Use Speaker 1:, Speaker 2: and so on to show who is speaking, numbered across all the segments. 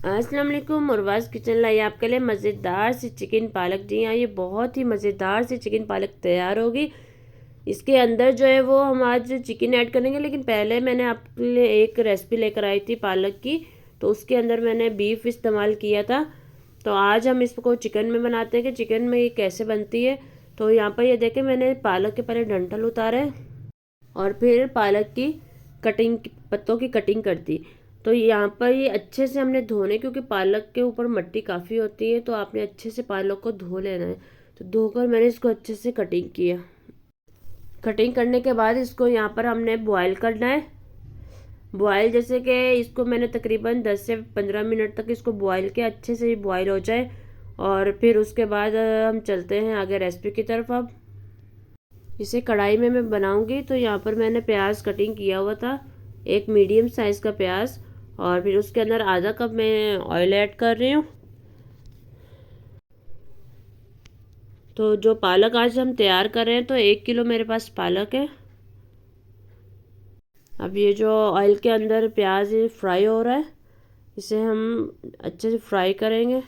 Speaker 1: अस्सलाम वालेकुम। मुरवाज़ किचन लाई आपके लिए मज़ेदार सी चिकन पालक। जी हाँ, ये बहुत ही मज़ेदार सी चिकन पालक तैयार होगी। इसके अंदर जो है वो हम आज चिकन ऐड करेंगे, लेकिन पहले मैंने आपके लिए एक रेसिपी लेकर आई थी पालक की, तो उसके अंदर मैंने बीफ इस्तेमाल किया था। तो आज हम इसको चिकन में बनाते हैं कि चिकन में ये कैसे बनती है। तो यहाँ पर ये देखें, मैंने पालक के पहले डंठल उतारे और फिर पालक की कटिंग, पत्तों की कटिंग कर दी। तो यहाँ पर ये अच्छे से हमने धोने, क्योंकि पालक के ऊपर मिट्टी काफ़ी होती है, तो आपने अच्छे से पालक को धो लेना है। तो धोकर मैंने इसको अच्छे से कटिंग किया। कटिंग करने के बाद इसको यहाँ पर हमने बॉयल करना है। बॉयल जैसे कि इसको मैंने तकरीबन 10 से 15 मिनट तक इसको बॉयल किया, अच्छे से बॉयल हो जाए। और फिर उसके बाद हम चलते हैं आगे रेसिपी की तरफ। अब इसे कढ़ाई में मैं बनाऊंगी। तो यहाँ पर मैंने प्याज कटिंग किया हुआ था, एक मीडियम साइज़ का प्याज, और फिर उसके अंदर आधा कप मैं ऑयल ऐड कर रही हूँ। तो जो पालक आज हम तैयार कर रहे हैं, तो 1 किलो मेरे पास पालक है। अब ये जो ऑयल के अंदर प्याज फ्राई हो रहा है, इसे हम अच्छे से फ्राई करेंगे।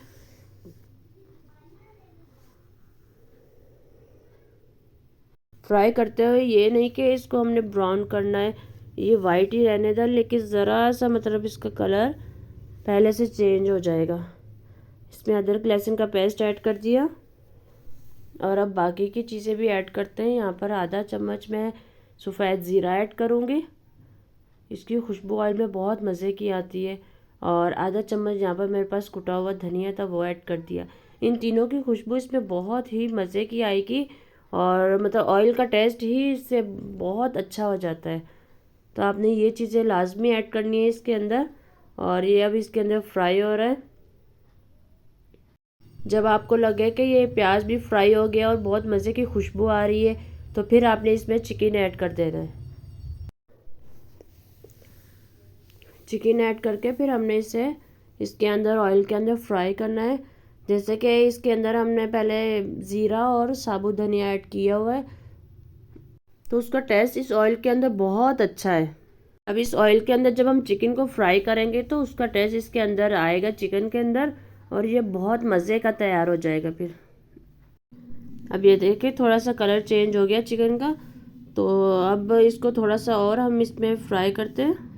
Speaker 1: फ्राई करते हुए ये नहीं कि इसको हमने ब्राउन करना है, ये वाइट ही रहने दें, लेकिन ज़रा सा मतलब इसका कलर पहले से चेंज हो जाएगा। इसमें अदरक लहसुन का पेस्ट ऐड कर दिया, और अब बाकी की चीज़ें भी ऐड करते हैं। यहाँ पर आधा चम्मच मैं सफ़ेद ज़ीरा ऐड करूँगी, इसकी खुशबू ऑयल में बहुत मज़े की आती है। और आधा चम्मच यहाँ पर मेरे पास कुटा हुआ धनिया था, वो ऐड कर दिया। इन तीनों की खुशबू इसमें बहुत ही मज़े की आएगी, और मतलब ऑयल का टेस्ट ही इससे बहुत अच्छा हो जाता है। तो आपने ये चीज़ें लाजमी ऐड करनी है इसके अंदर। और ये अब इसके अंदर फ्राई हो रहा है। जब आपको लगे कि ये प्याज भी फ्राई हो गया और बहुत मज़े की खुशबू आ रही है, तो फिर आपने इसमें चिकन ऐड कर देना है। चिकन ऐड करके फिर हमने इसे इसके अंदर ऑयल के अंदर फ्राई करना है। जैसे कि इसके अंदर हमने पहले ज़ीरा और साबुत धनिया ऐड किया हुआ है, तो उसका टेस्ट इस ऑयल के अंदर बहुत अच्छा है। अब इस ऑयल के अंदर जब हम चिकन को फ्राई करेंगे, तो उसका टेस्ट इसके अंदर आएगा चिकन के अंदर, और ये बहुत मज़े का तैयार हो जाएगा फिर। अब ये देखिए, थोड़ा सा कलर चेंज हो गया चिकन का। तो अब इसको थोड़ा सा और हम इसमें फ्राई करते हैं।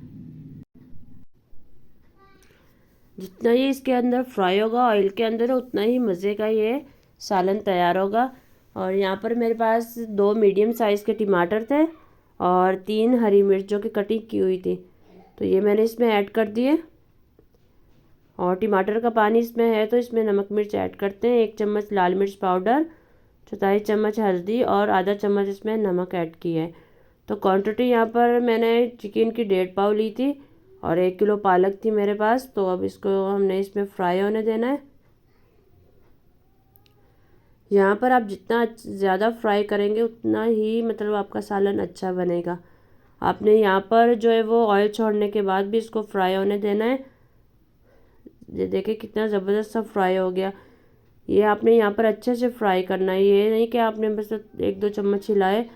Speaker 1: जितना ही इसके अंदर फ्राई होगा ऑयल के अंदर, उतना ही मज़े का ये सालन तैयार होगा। और यहाँ पर मेरे पास 2 मीडियम साइज़ के टमाटर थे और 3 हरी मिर्च जो कि कटिंग की हुई थी, तो ये मैंने इसमें ऐड कर दिए। और टमाटर का पानी इसमें है, तो इसमें नमक मिर्च ऐड करते हैं। 1 चम्मच लाल मिर्च पाउडर, चौथाई चम्मच हल्दी, और आधा चम्मच इसमें नमक ऐड किया है। तो क्वांटिटी यहाँ पर मैंने चिकन की 1.5 पाव ली थी, और 1 किलो पालक थी मेरे पास। तो अब इसको हमने इसमें फ्राई होने देना है। यहाँ पर आप जितना ज़्यादा फ्राई करेंगे, उतना ही मतलब आपका सालन अच्छा बनेगा। आपने यहाँ पर जो है वो ऑयल छोड़ने के बाद भी इसको फ्राई होने देना है। ये देखिए कितना ज़बरदस्त सा फ्राई हो गया। ये आपने यहाँ पर अच्छे से फ्राई करना है, ये नहीं कि आपने बस 1-2 चम्मच हिलाए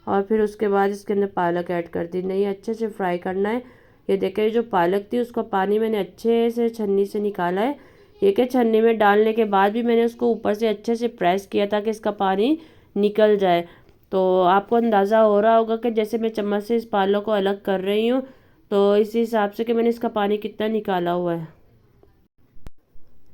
Speaker 1: और फिर उसके बाद इसके अंदर पालक ऐड कर दी। नहीं, अच्छे से फ्राई करना है। ये देखिए, जो पालक थी उसका पानी मैंने अच्छे से छन्नी से निकाला है। ये कि छन्नी में डालने के बाद भी मैंने उसको ऊपर से अच्छे से प्रेस किया ताकि इसका पानी निकल जाए। तो आपको अंदाज़ा हो रहा होगा कि जैसे मैं चम्मच से इस पालक को अलग कर रही हूँ, तो इसी हिसाब से कि मैंने इसका पानी कितना निकाला हुआ है।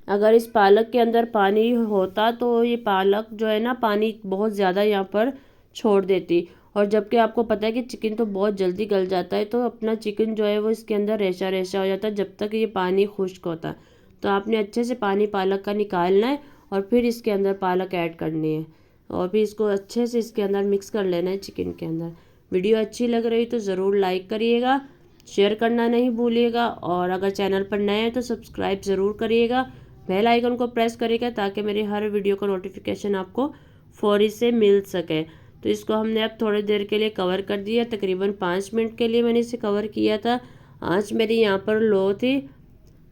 Speaker 1: अगर इस पालक के अंदर पानी होता, तो ये पालक जो है ना, पानी बहुत ज़्यादा यहाँ पर छोड़ देती। और जबकि आपको पता है कि चिकन तो बहुत जल्दी गल जाता है, तो अपना चिकन जो है वो इसके अंदर रेशा रेशा हो जाता है जब तक ये पानी खुश्क होता है। तो आपने अच्छे से पानी पालक का निकालना है, और फिर इसके अंदर पालक ऐड करनी है, और फिर इसको अच्छे से इसके अंदर मिक्स कर लेना है चिकन के अंदर। वीडियो अच्छी लग रही तो ज़रूर लाइक करिएगा, शेयर करना नहीं भूलिएगा, और अगर चैनल पर नए हैं तो सब्सक्राइब ज़रूर करिएगा। बेल आइकन को प्रेस करिएगा ताकि मेरी हर वीडियो का नोटिफिकेशन आपको फौरी से मिल सके। तो इसको हमने अब थोड़ी देर के लिए कवर कर दिया, तकरीबन 5 मिनट के लिए मैंने इसे कवर किया था। आँच मेरी यहाँ पर लो थी,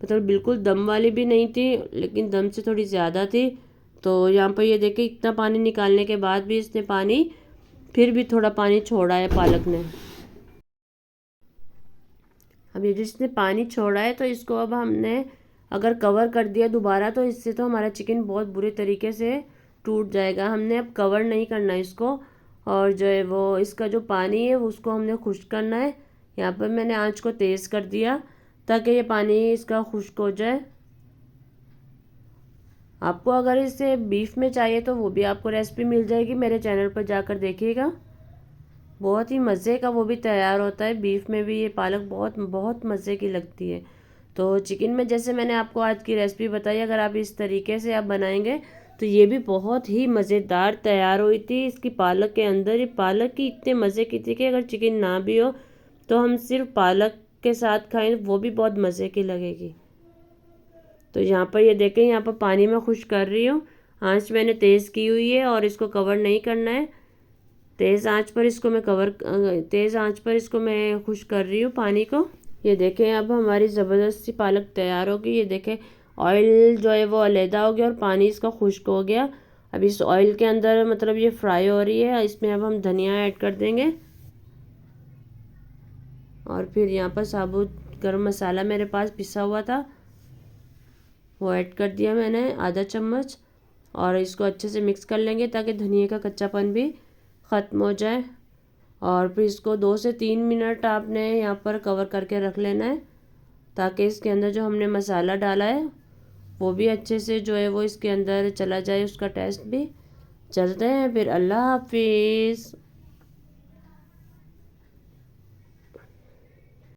Speaker 1: मतलब बिल्कुल दम वाली भी नहीं थी, लेकिन दम से थोड़ी ज़्यादा थी। तो यहाँ पर ये देखिए, इतना पानी निकालने के बाद भी इसने पानी, फिर भी थोड़ा पानी छोड़ा है पालक ने। अब ये जिसने पानी छोड़ा है, तो इसको अब हमने अगर कवर कर दिया दोबारा तो इससे तो हमारा चिकन बहुत बुरे तरीके से टूट जाएगा। हमने अब कवर नहीं करना इसको, और जो है वो इसका जो पानी है उसको हमने खुश्क करना है। यहाँ पर मैंने आंच को तेज़ कर दिया ताकि ये पानी इसका खुश्क हो जाए। आपको अगर इसे बीफ में चाहिए तो वो भी आपको रेसिपी मिल जाएगी, मेरे चैनल पर जाकर देखिएगा। बहुत ही मज़े का वो भी तैयार होता है, बीफ में भी ये पालक बहुत बहुत मज़े की लगती है। तो चिकन में जैसे मैंने आपको आज की रेसिपी बताई, अगर आप इस तरीके से आप बनाएंगे तो ये भी बहुत ही मज़ेदार तैयार हुई थी। इसकी पालक के अंदर ये पालक की इतने मज़े की थी कि अगर चिकन ना भी हो तो हम सिर्फ पालक के साथ खाएं वो भी बहुत मज़े की लगेगी। तो यहाँ पर ये देखें, यहाँ पर पानी में खुश कर रही हूँ, आंच मैंने तेज़ की हुई है और इसको कवर नहीं करना है। तेज़ आंच पर इसको मैं खुश कर रही हूँ पानी को। ये देखें अब हमारी ज़बरदस्त सी पालक तैयार होगी। ये देखें ऑयल जो है वो अलहदा हो गया और पानी इसका खुश्क हो गया। अब इस ऑयल के अंदर मतलब ये फ्राई हो रही है, इसमें अब हम धनिया ऐड कर देंगे। और फिर यहाँ पर साबुत गरम मसाला मेरे पास पिसा हुआ था, वो ऐड कर दिया मैंने आधा चम्मच। और इसको अच्छे से मिक्स कर लेंगे ताकि धनिया का कच्चापन भी ख़त्म हो जाए। और फिर इसको 2 से 3 मिनट आपने यहाँ पर कवर करके रख लेना है ताकि इसके अंदर जो हमने मसाला डाला है वो भी अच्छे से जो है वो इसके अंदर चला जाए, उसका टेस्ट भी। चलते हैं फिर, अल्लाह हाफिज़।